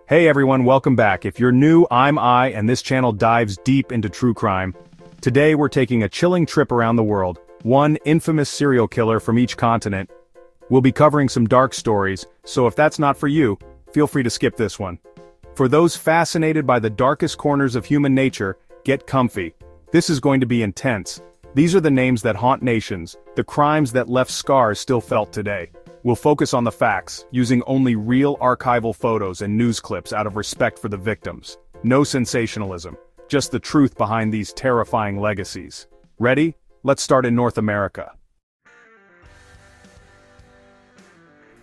Hey everyone, welcome back. If you're new, I'm I, and this channel dives deep into true crime. Today we're taking a chilling trip around the world, one infamous serial killer from each continent. We'll be covering some dark stories, so if that's not for you, feel free to skip this one. For those fascinated by the darkest corners of human nature, get comfy. This is going to be intense. These are the names that haunt nations, the crimes that left scars still felt today. We'll focus on the facts, using only real archival photos and news clips out of respect for the victims. No sensationalism, just the truth behind these terrifying legacies. Ready? Let's start in North America.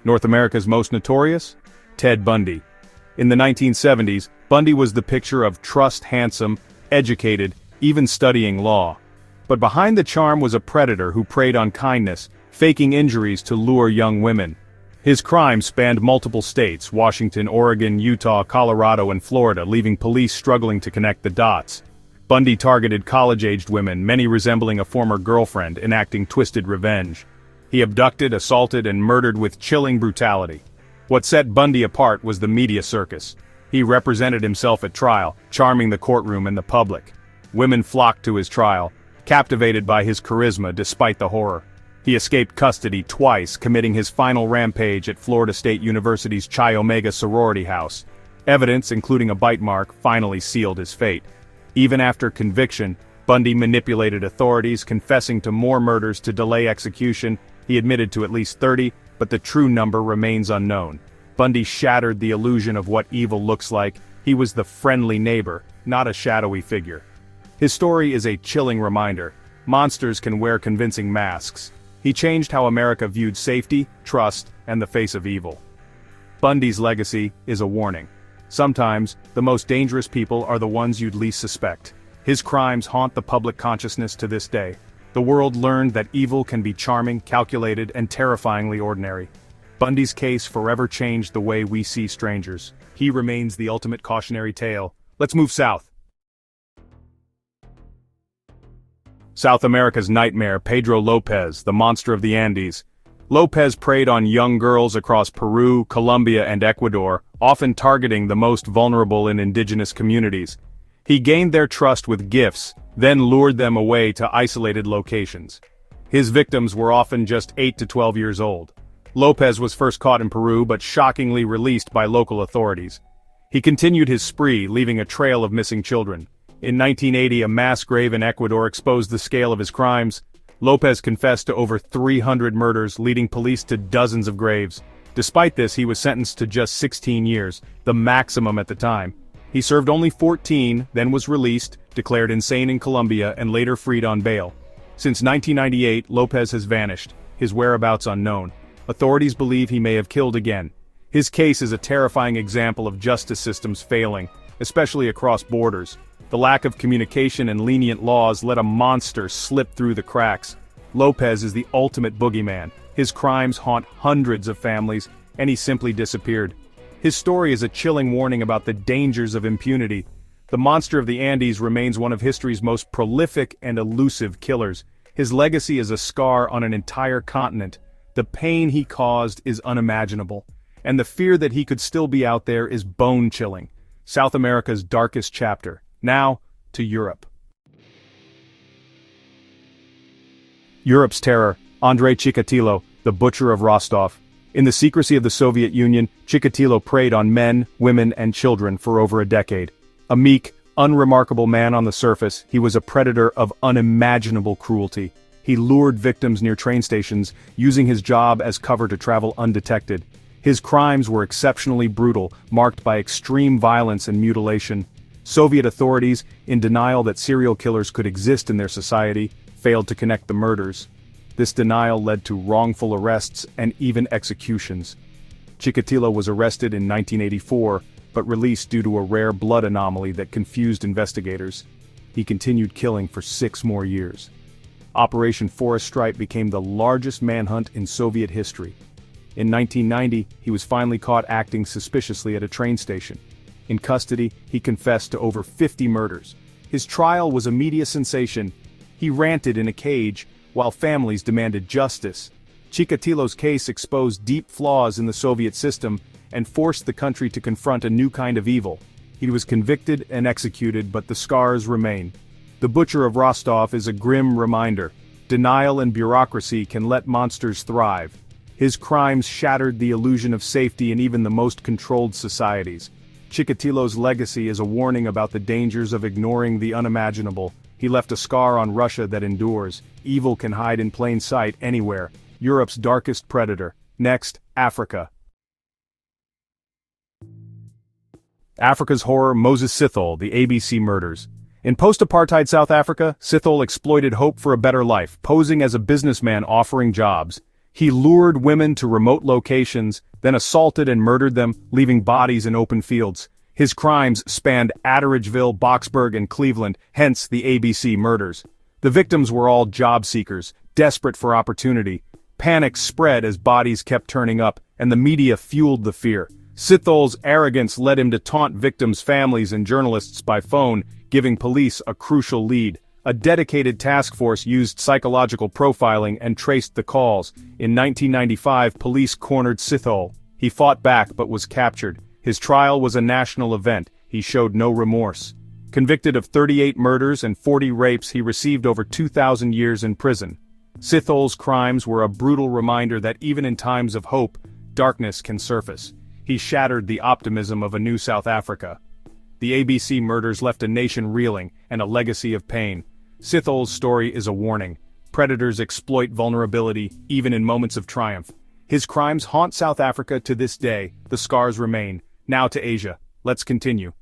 North America's most notorious? Ted Bundy. In the 1970s, Bundy was the picture of trust, handsome, educated, even studying law. But behind the charm was a predator who preyed on kindness, faking injuries to lure young women. His crimes spanned multiple states: Washington, Oregon, Utah, Colorado, and Florida, leaving police struggling to connect the dots. Bundy targeted college-aged women, many resembling a former girlfriend, enacting twisted revenge. He abducted, assaulted, and murdered with chilling brutality. What set Bundy apart was the media circus. He represented himself at trial, charming the courtroom and the public. Women flocked to his trial, captivated by his charisma despite the horror. He escaped custody twice, committing his final rampage at Florida State University's Chi Omega sorority house. Evidence, including a bite mark, finally sealed his fate. Even after conviction, Bundy manipulated authorities, confessing to more murders to delay execution. He admitted to at least 30, but the true number remains unknown. Bundy shattered the illusion of what evil looks like. He was the friendly neighbor, not a shadowy figure. His story is a chilling reminder. Monsters can wear convincing masks. He changed how America viewed safety, trust, and the face of evil. Bundy's legacy is a warning. Sometimes, the most dangerous people are the ones you'd least suspect. His crimes haunt the public consciousness to this day. The world learned that evil can be charming, calculated, and terrifyingly ordinary. Bundy's case forever changed the way we see strangers. He remains the ultimate cautionary tale. Let's move south. South America's nightmare, Pedro López, the monster of the Andes. López preyed on young girls across Peru, Colombia, and Ecuador, often targeting the most vulnerable in indigenous communities. He gained their trust with gifts, then lured them away to isolated locations. His victims were often just 8 to 12 years old. López was first caught in Peru but shockingly released by local authorities. He continued his spree, leaving a trail of missing children. In 1980, a mass grave in Ecuador exposed the scale of his crimes. López confessed to over 300 murders, leading police to dozens of graves. Despite this, he was sentenced to just 16 years, the maximum at the time. He served only 14, then was released, declared insane in Colombia, and later freed on bail. Since 1998, López has vanished, his whereabouts unknown. Authorities believe he may have killed again. His case is a terrifying example of justice systems failing, especially across borders. The lack of communication and lenient laws let a monster slip through the cracks. López is the ultimate boogeyman. His crimes haunt hundreds of families, and he simply disappeared. His story is a chilling warning about the dangers of impunity. The monster of the Andes remains one of history's most prolific and elusive killers. His legacy is a scar on an entire continent. The pain he caused is unimaginable, and the fear that he could still be out there is bone-chilling. South America's darkest chapter. Now, to Europe. Europe's terror, Andrei Chikatilo, the butcher of Rostov. In the secrecy of the Soviet Union, Chikatilo preyed on men, women, and children for over a decade. A meek, unremarkable man on the surface, he was a predator of unimaginable cruelty. He lured victims near train stations, using his job as cover to travel undetected. His crimes were exceptionally brutal, marked by extreme violence and mutilation. Soviet authorities, in denial that serial killers could exist in their society, failed to connect the murders. This denial led to wrongful arrests and even executions. Chikatilo was arrested in 1984, but released due to a rare blood anomaly that confused investigators. He continued killing for 6 more years. Operation Forest Stripe became the largest manhunt in Soviet history. In 1990, he was finally caught acting suspiciously at a train station. In custody, he confessed to over 50 murders. His trial was a media sensation. He ranted in a cage, while families demanded justice. Chikatilo's case exposed deep flaws in the Soviet system, and forced the country to confront a new kind of evil. He was convicted and executed, but the scars remain. The Butcher of Rostov is a grim reminder. Denial and bureaucracy can let monsters thrive. His crimes shattered the illusion of safety in even the most controlled societies. Chikatilo's legacy is a warning about the dangers of ignoring the unimaginable. He left a scar on Russia that endures. Evil can hide in plain sight anywhere. Europe's darkest predator. Next, Africa. Africa's horror, Moses Sithole, the ABC murders. In post-apartheid South Africa, Sithole exploited hope for a better life, posing as a businessman offering jobs. He lured women to remote locations, then assaulted and murdered them, leaving bodies in open fields. His crimes spanned Atteridgeville, Boksburg, and Cleveland, hence the ABC murders. The victims were all job seekers, desperate for opportunity. Panic spread as bodies kept turning up, and the media fueled the fear. Sithole's arrogance led him to taunt victims' families and journalists by phone, giving police a crucial lead. A dedicated task force used psychological profiling and traced the calls. In 1995, police cornered Sithole. He fought back but was captured. His trial was a national event. He showed no remorse. Convicted of 38 murders and 40 rapes, he received over 2,000 years in prison. Sithole's crimes were a brutal reminder that even in times of hope, darkness can surface. He shattered the optimism of a new South Africa. The ABC murders left a nation reeling and a legacy of pain. Sithole's story is a warning. Predators exploit vulnerability, even in moments of triumph. His crimes haunt South Africa to this day. The scars remain. Now to Asia. Let's continue.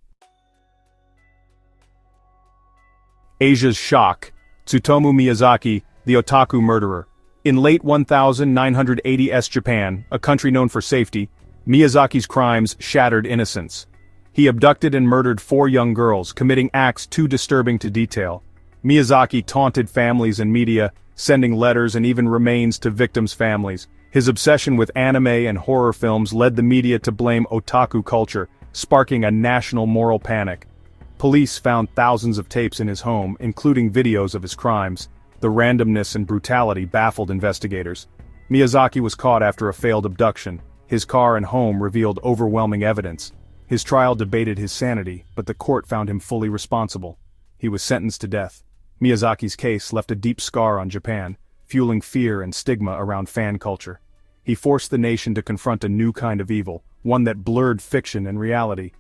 Asia's shock. Tsutomu Miyazaki, the Otaku murderer. In late 1980s Japan, a country known for safety, Miyazaki's crimes shattered innocence. He abducted and murdered 4 young girls, committing acts too disturbing to detail. Miyazaki taunted families and media, sending letters and even remains to victims' families. His obsession with anime and horror films led the media to blame otaku culture, sparking a national moral panic. Police found thousands of tapes in his home, including videos of his crimes. The randomness and brutality baffled investigators. Miyazaki was caught after a failed abduction. His car and home revealed overwhelming evidence. His trial debated his sanity, but the court found him fully responsible. He was sentenced to death. Miyazaki's case left a deep scar on Japan, fueling fear and stigma around fan culture. He forced the nation to confront a new kind of evil, one that blurred fiction and reality.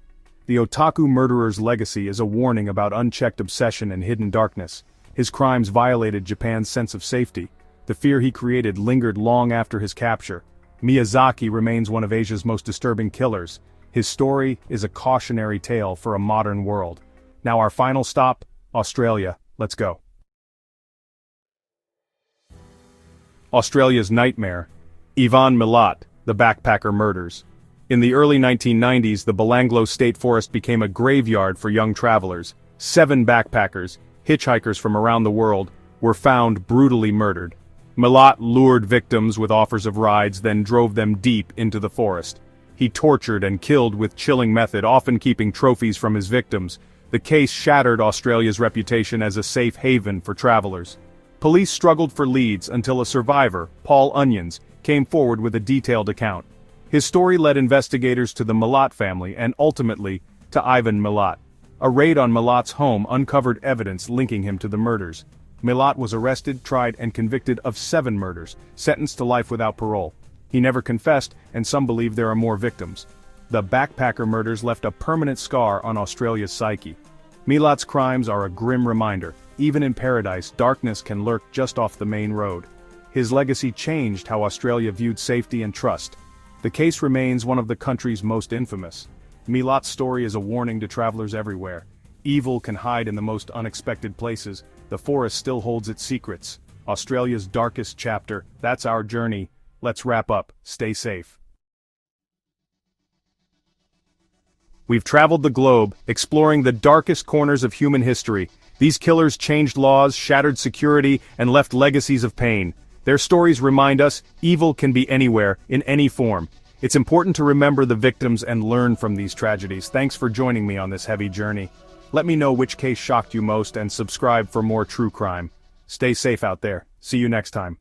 The otaku murderer's legacy is a warning about unchecked obsession and hidden darkness. His crimes violated Japan's sense of safety. The fear he created lingered long after his capture. Miyazaki remains one of Asia's most disturbing killers. His story is a cautionary tale for a modern world. Now our final stop, Australia. Let's go. Australia's nightmare. Ivan Milat, the backpacker murders. In the early 1990s, the Belanglo State Forest became a graveyard for young travelers. 7 backpackers, hitchhikers from around the world, were found brutally murdered. Milat lured victims with offers of rides, then drove them deep into the forest. He tortured and killed with chilling method, often keeping trophies from his victims. The case shattered Australia's reputation as a safe haven for travelers. Police struggled for leads until a survivor, Paul Onions, came forward with a detailed account. His story led investigators to the Milat family and ultimately to Ivan Milat. A raid on Milat's home uncovered evidence linking him to the murders. Milat was arrested, tried, and convicted of 7 murders, sentenced to life without parole. He never confessed, and some believe there are more victims. The backpacker murders left a permanent scar on Australia's psyche. Milat's crimes are a grim reminder. Even in paradise, darkness can lurk just off the main road. His legacy changed how Australia viewed safety and trust. The case remains one of the country's most infamous. Milat's story is a warning to travelers everywhere. Evil can hide in the most unexpected places. The forest still holds its secrets. Australia's darkest chapter. That's our journey. Let's wrap up. Stay safe. We've traveled the globe, exploring the darkest corners of human history. These killers changed laws, shattered security, and left legacies of pain. Their stories remind us, evil can be anywhere, in any form. It's important to remember the victims and learn from these tragedies. Thanks for joining me on this heavy journey. Let me know which case shocked you most and subscribe for more true crime. Stay safe out there. See you next time.